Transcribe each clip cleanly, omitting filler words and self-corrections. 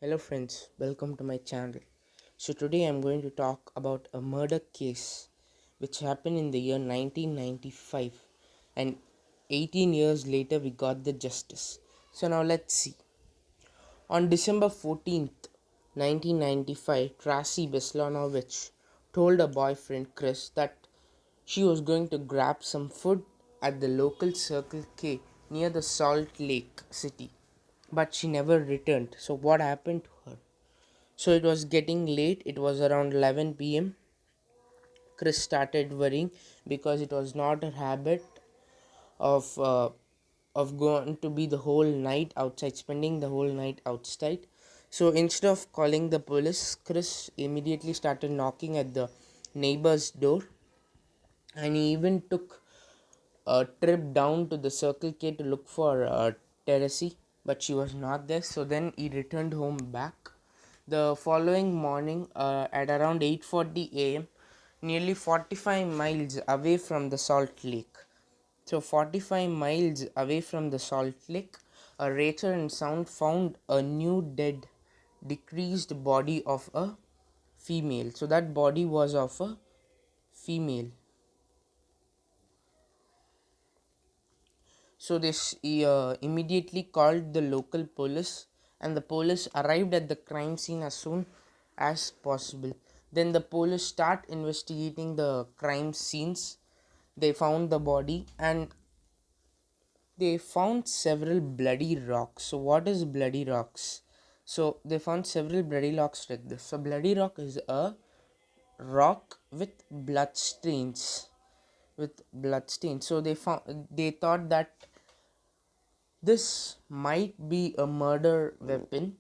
Hello friends, welcome to my channel. So today I'm going to talk about a murder case which happened in the year 1995, and 18 years later we got the justice. So now let's see. On December 14th, 1995, Tracy Beslanowitch told her boyfriend Chris that she was going to grab some food at the local Circle K near the Salt Lake City, but she never returned. So what happened to her? So it was getting late, it was around 11 p.m. Chris started worrying because it was not her habit of uh, of going to be the whole night outside, spending the whole night outside. So instead of calling the police, Chris immediately started knocking at the neighbor's door, and he even took a trip down to the Circle K to look for Teresi, but she was not there. So then he returned home back. The following morning, at around 8:40 a.m., nearly 45 miles away from the Salt Lake. So 45 miles away from the Salt Lake, a rater and sound found a new dead, decreased body of a female. So that body was of a female. So they immediately called the local police, and the police arrived at the crime scene as soon as possible. Then the police start investigating the crime scenes. They found the body, and they found several bloody rocks. So what is bloody rocks? So they found several bloody rocks like this. So bloody rock is a rock with blood stains. So they thought that this might be a murder weapon,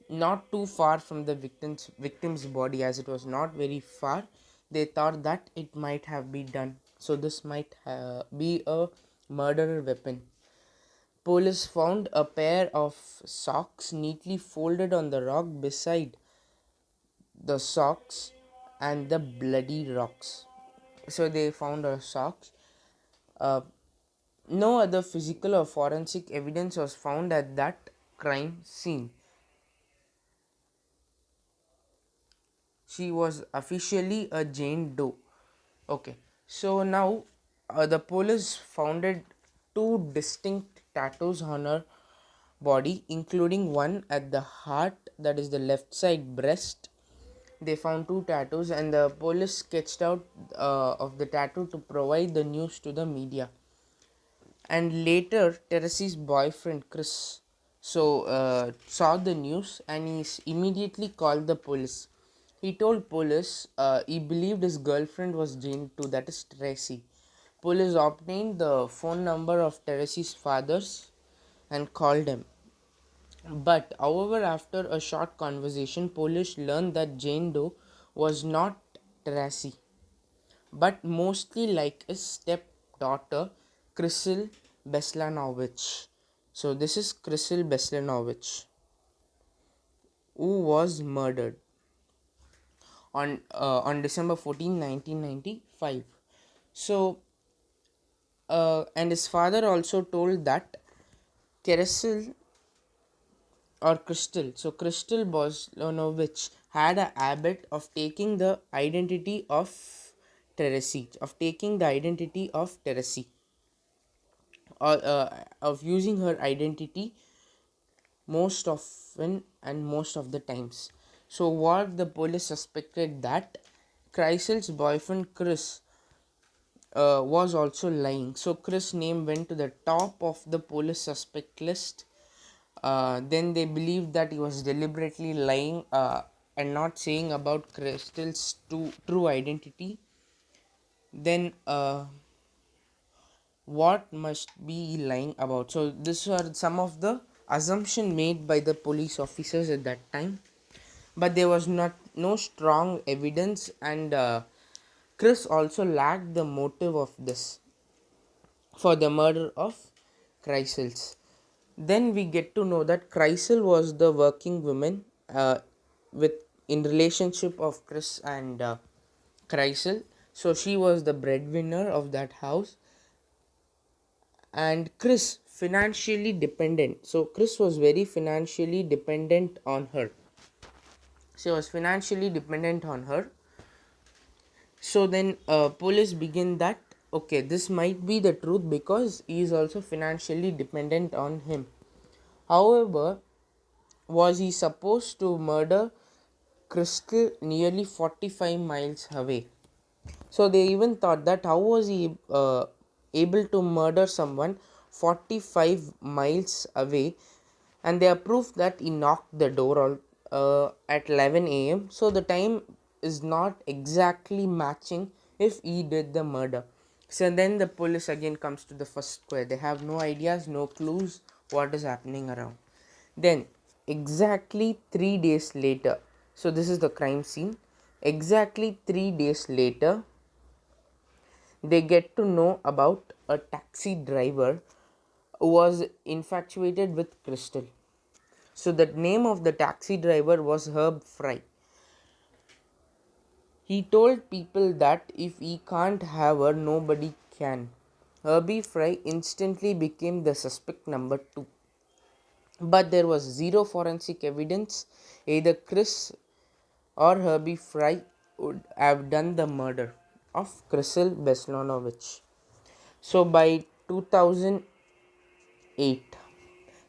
not too far from the victim's body, as it was not very far. They thought that it might have been done. So this might be a murder weapon. Police found a pair of socks neatly folded on the rock beside the socks and the bloody rocks. So they found a socks. Uh, no other physical or forensic evidence was found at that crime scene. She was officially a Jane Doe. Okay, so now the police founded two distinct tattoos on her body, including one at the heart, that is the left side breast. They found two tattoos, and the police sketched out of the tattoo to provide the news to the media. And later, Teresa's boyfriend Chris saw the news, and he immediately called the police. He told police he believed his girlfriend was Jane too, that is Tracy. Police obtained the phone number of Teresa's fathers and called him. But however, after a short conversation, police learned that Jane Doe was not Tracy, but mostly like his stepdaughter, Krystal Beslanowitch. So this is Krystal Beslanowitch, who was murdered on December 14, 1995. So and his father also told that Krystal or Krystal. So Krystal Beslanowitch had a habit of taking the identity of Teresi, or of using her identity most often and most of the times. So what the police suspected that Krystal's boyfriend Chris was also lying. So Chris' name went to the top of the police suspect list. Then they believed that he was deliberately lying and not saying about Krystal's true identity. Then what must be lying about? So these are some of the assumption made by the police officers at that time, but there was no strong evidence, and Chris also lacked the motive of this for the murder of Krystal. Then we get to know that Krystal was the working woman with in relationship of Chris and Krystal. So she was the breadwinner of that house, and Chris financially dependent. So Chris was very financially dependent on her. She was financially dependent on her. So then police begin that okay, this might be the truth because he is also financially dependent on him. However, was he supposed to murder Krystal nearly 45 miles away? So they even thought that how was he able to murder someone 45 miles away, and they approved that he knocked the door at 11 a.m. So the time is not exactly matching if he did the murder. So then the police again comes to the first square. They have no ideas, no clues what is happening around. Then exactly 3 days later, so this is the crime scene. Exactly 3 days later, they get to know about a taxi driver who was infatuated with Krystal. So the name of the taxi driver was Herb Fry. He told people that if he can't have her, nobody can. Herbie Fry instantly became the suspect number 2. But there was zero forensic evidence either Chris or Herbie Fry would have done the murder of Krystal Beslanowitch. So by 2008,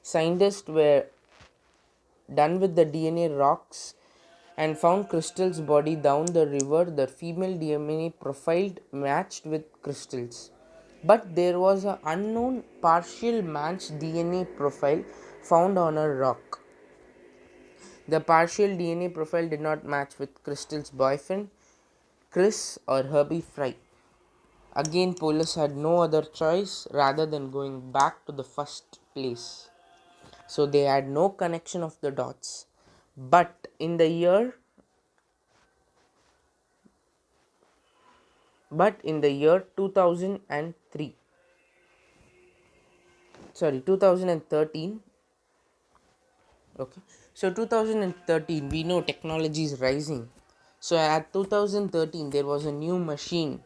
scientists were done with the DNA rocks and found Krystal's body down the river. The female DNA profile matched with Krystal's, but there was an unknown partial match DNA profile found on a rock. The partial DNA profile did not match with Krystal's boyfriend, Chris, or Herbie Fry. Again, police had no other choice rather than going back to the first place. So they had no connection of the dots. But in the year but in the year 2003, sorry, 2013. Okay, so 2013, we know technology is rising. So at 2013 there was a new machine,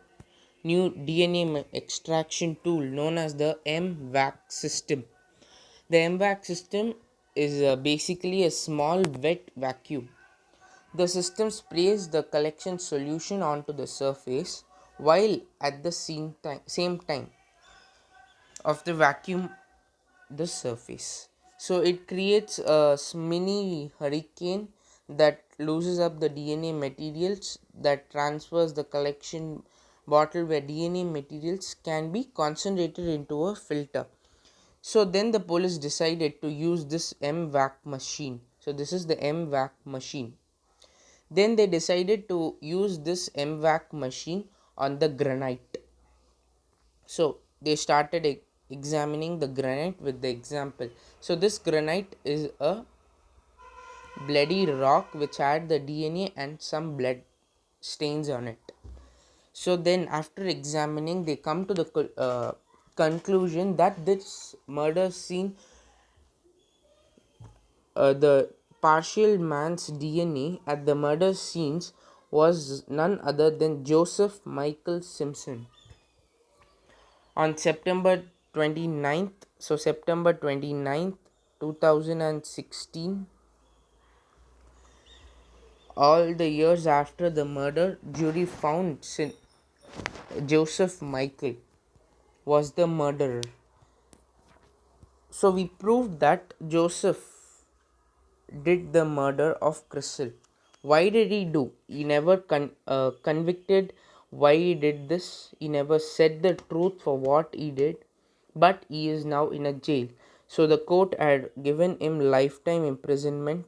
new DNA extraction tool known as the MVAC system. The MVAC system is basically a small wet vacuum. The system sprays the collection solution onto the surface while at the same time of the vacuum the surface. So it creates a mini hurricane that loses up the DNA materials, that transfers the collection bottle where DNA materials can be concentrated into a filter. So then the police decided to use this MVAC machine. So this is the MVAC machine. Then they decided to use this MVAC machine on the granite. So they started examining the granite with the example. So this granite is a bloody rock which had the DNA and some blood stains on it. So then after examining, they come to the conclusion that this murder scene, the partial man's DNA at the murder scenes was none other than Joseph Michael Simpson. On September 29th, 2016, all the years after the murder, jury found Joseph Michael was the murderer. So we proved that Joseph did the murder of Krystal. Why did he do? He never convicted why he did this. He never said the truth for what he did. But he is now in a jail. So the court had given him lifetime imprisonment.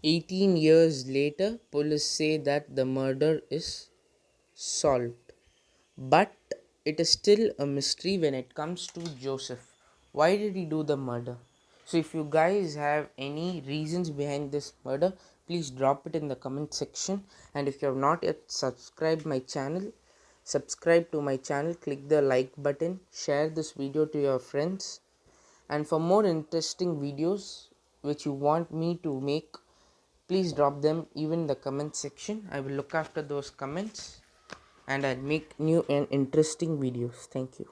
18 years later, police say that the murder is solved. But it is still a mystery when it comes to Joseph. Why did he do the murder? So if you guys have any reasons behind this murder, please drop it in the comment section. And if you have not yet subscribed my channel, subscribe to my channel, click the like button, share this video to your friends. And for more interesting videos which you want me to make, please drop them even in the comment section. I will look after those comments and I'll make new and interesting videos. Thank you.